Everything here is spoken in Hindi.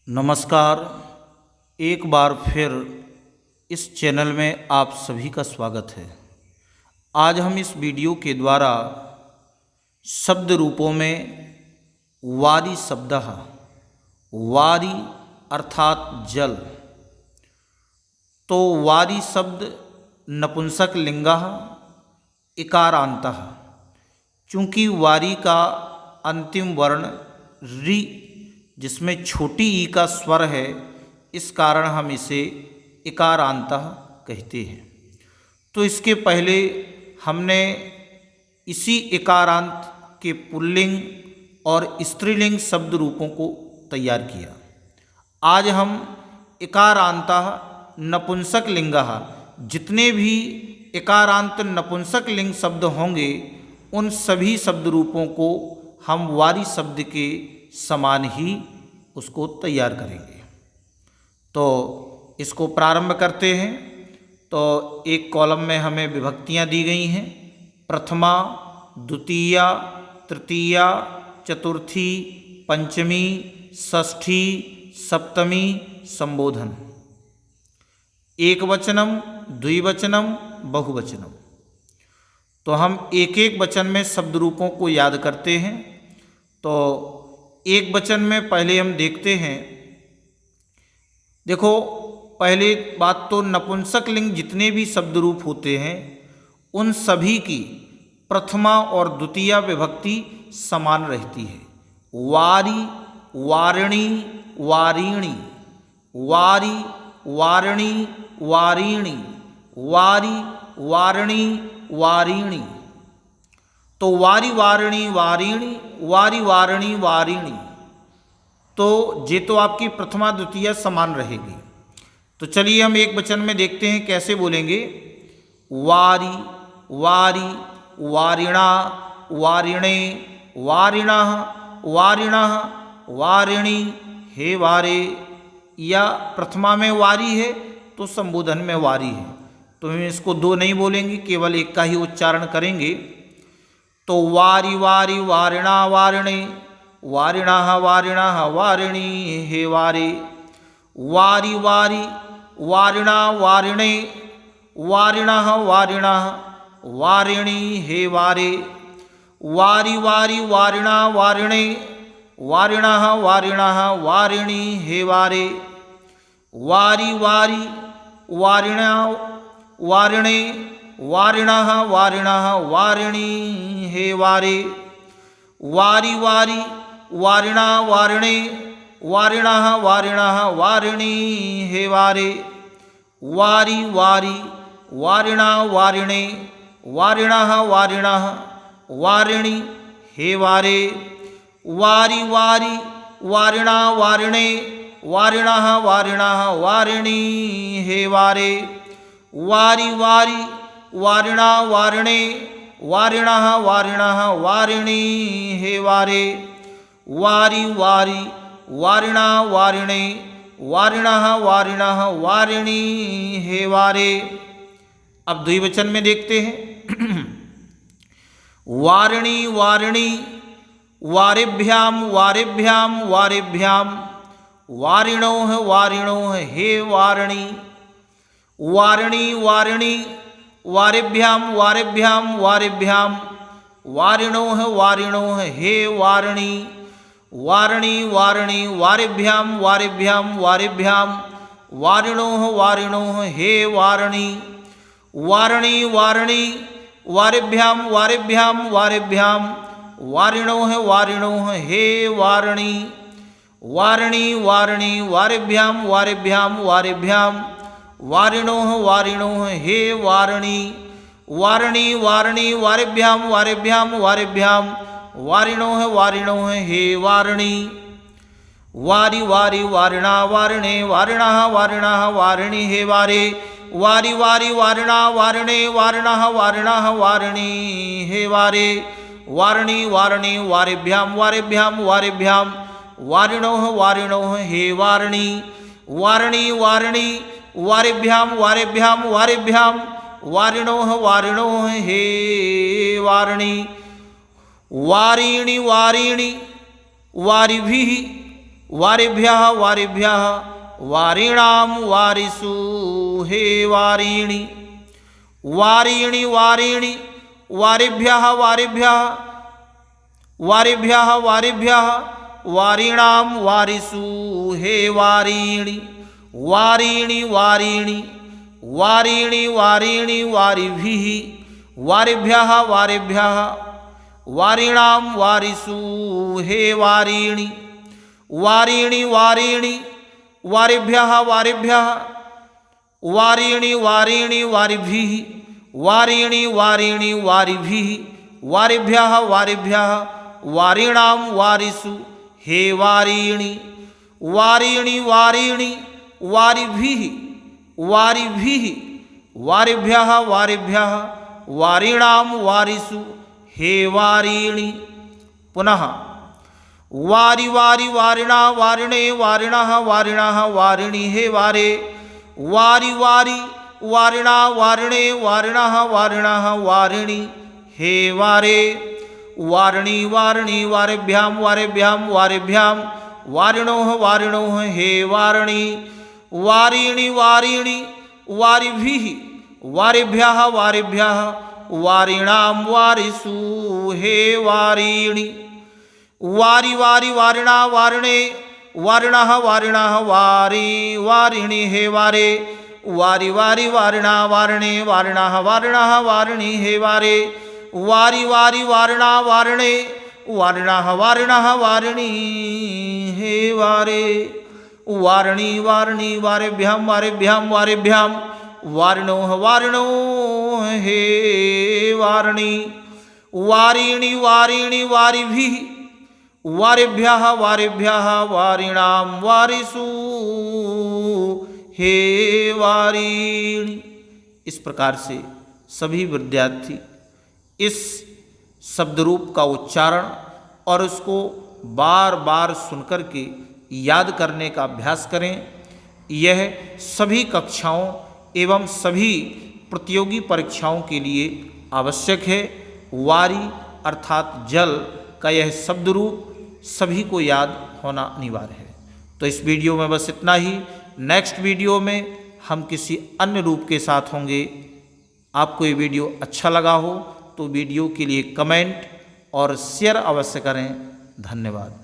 नमस्कार। एक बार फिर इस चैनल में आप सभी का स्वागत है। आज हम इस वीडियो के द्वारा शब्द रूपों में वारी शब्दः, वारी अर्थात जल। तो वारी शब्द नपुंसक लिंगः इकारांतः। चूँकि वारी का अंतिम वर्ण रि जिसमें छोटी ई का स्वर है, इस कारण हम इसे इकारांतः कहते हैं। तो इसके पहले हमने इसी इकारांत के पुल्लिंग और स्त्रीलिंग शब्द रूपों को तैयार किया। आज हम इकारांतः नपुंसक लिंगः, जितने भी इकारांत नपुंसक लिंग शब्द होंगे उन सभी शब्द रूपों को हम वारी शब्द के समान ही उसको तैयार करेंगे। तो इसको प्रारंभ करते हैं। तो एक कॉलम में हमें विभक्तियां दी गई हैं: प्रथमा, द्वितीया, तृतीया, चतुर्थी, पंचमी, षष्ठी, सप्तमी, संबोधन। एक वचनम, द्विवचनम, बहुवचनम। तो हम एक एक वचन में शब्द रूपों को याद करते हैं। तो एक वचन में पहले हम देखते हैं। देखो, पहली बात तो नपुंसक लिंग जितने भी शब्द रूप होते हैं उन सभी की प्रथमा और द्वितीया विभक्ति समान रहती है। वारी, वारिणी, वारिणी, वारी, वारिणी, वारिणी, वारी, वारिणी, वारिणी। तो वारी, वारिणी, वारिणी, वारी, वारिणी, वारिणी। तो ये तो आपकी प्रथमा द्वितीया समान रहेगी। तो चलिए हम एक वचन में देखते हैं कैसे बोलेंगे। वारी, वारी, वारिणा, वारिणे, वारिणः, वारिणः, वारिणी, हे वारे। या प्रथमा में वारी है तो संबोधन में वारी है, तो हम इसको दो नहीं बोलेंगे, केवल एक का ही उच्चारण करेंगे। तो वारी, वारी, वारिणा, वारिणे, वारिणः, वारिणः, वारिणी, हे वारे। वारी, वारी, वारिणा, वारिणे, वारिणः, वारिणः, वारिणी, हे वारे। वारी, वारी, वारिणा, वारिणे, वारिणः, वारिणः, वारिणी, हे वारे। वारी, वारी, वारिणा, वारिणे, वारिणः, वारिणः, वारिणी, हे वारे। वारी, वारी, वारिणा, वारिणे, वारिणः, वारिणः, वारिणी, हे वारे। वारी, वारी, वारिणा, वारिणे, वारिणः, वारिणः, वारिणी, हे वारे। वारी, वारी, वारिणा, वारिणे, वारिणः, वारिणः, वारिणी, हे वारे। वारी, वारी, वारिणा, वारिणे, वारिणः, वारिणः, वारिणी, हे वारे। वारी, वारी, वारिणा, वारिणे, वारिणः, वारिणः, वारिणी, हे वारे। अब द्विवचन में देखते हैं। वारिणी, वारिणी, वारिभ्याम, वारिभ्याम, वारिभ्याम, वारिणोः, वारिणोः, हे वारिणी। वारिणी, वारिणी, वारिभ्याम, वारिभ्याम, वारिभ्याम, वारिणोः, वारिणोः, हे वारिणी। वारिणी, वारिणी, वारिभ्याम, वारिभ्याम, वारिभ्याम, वारिणोः, वारिणोः, हे वारिणी। वारिणी, वारिणी, वारिभ्याम, वारिभ्याम, वारिभ्याम, वारिणोः, वारिणोः, हे वारिणी। वारिणी, वारिणी, वारिभ्याम, वारिभ्याम, वारिभ्याम, वारिणोः, वारिणोः, हे वारिणी। वारिणी, वारिणी, वारिभ्याम, वारिभ्याम, वारिभ्याम, वारिणोः, वारिणोः, हे वारिणी। वारी, वारी, वारिणा, वारिणे, वारिणः, वारिणः, वारिणी, हे वारे। वारी, वारी, वारिणा, वारिणे, वारिणः, वारिणः, वारिणी, हे वारे। वारिणी, वारिणी, वारिभ्याम, वारिभ्याम, वारिभ्याम, वारिणोः, वारिणोः, हे वारिणी। वारिणी, वारिणी, वारिभ्याम, वारिभ्याम, वारिभ्याम, वारिणोः, वारिणोः, हे वारिणी। वारिणी, वारिणी, वारिभिः, वारिभ्यः वारिभ्यः वारिणां वारिषु हे वारिणी। वारिणी वारिणी वारिभ्यः वारिभ्यः वारिभ्यः वारिभ्यः वारिणां वारिषु हे वारिणी। वारिणी वारिणी वारिणी वारिणी वारिभिः वारिभ्यः वारिभ्यः वारिणां वारिषु हे वारिणी। वारिणी वारिणी वारिभ्यः वारिभ्यः वारिणी वारिणी वारिभिः वारिणी वारिणी वारिभिः वारिभ्यः वारिभ्यः वारिणां वारिषु हे वारिणी। वारिणी वारिणी वारिभिः वारिभिः वारिभ्यः वारिभ्यः वारिणां वारिषु हे वारिणी। पुनः वारि वारि वारिणा वारिणे वारिणः वारिणः वारिणी हे वारे। वारि वारि वारिणा वारिणे वारिणः वारिणः वारिणी हे वारे। वारिणी वारिणी वारिभ्यां वारिभ्यां वारिभ्यां वारिणोः वारिणोः हे वारिणी। वारिणी वारिणी वारिभिः वारिभ्यः वारिभ्यः वारिणां वारिषु हे वारिणी। वारि वारि वारिणा वारिणे वारिणः वारिणः वारि वारिणी हे वारे। वारि वारि वारिणा वारिणे वारिणः वारिणः वारिणी हे वारे। वारि वारि वारिणा वारिणे वारिणः वारिणः वारिणी हे वारे। वारिणी वारिणी वारिभ्यां वारिभ्यां वारिभ्यां वारिणोः वारिणोः हे वारिणी। वारिणी वारिणी वारिभिः वारिभ्यः वारिभ्यः वारिणां वारिषु हे वारिणी। इस प्रकार से सभी विद्यार्थी इस शब्दरूप का उच्चारण और उसको बार बार सुनकर के याद करने का अभ्यास करें। यह सभी कक्षाओं एवं सभी प्रतियोगी परीक्षाओं के लिए आवश्यक है। वारी अर्थात जल का यह शब्दरूप सभी को याद होना अनिवार्य है। तो इस वीडियो में बस इतना ही। नेक्स्ट वीडियो में हम किसी अन्य रूप के साथ होंगे। आपको ये वीडियो अच्छा लगा हो तो वीडियो के लिए कमेंट और शेयर अवश्य करें। धन्यवाद।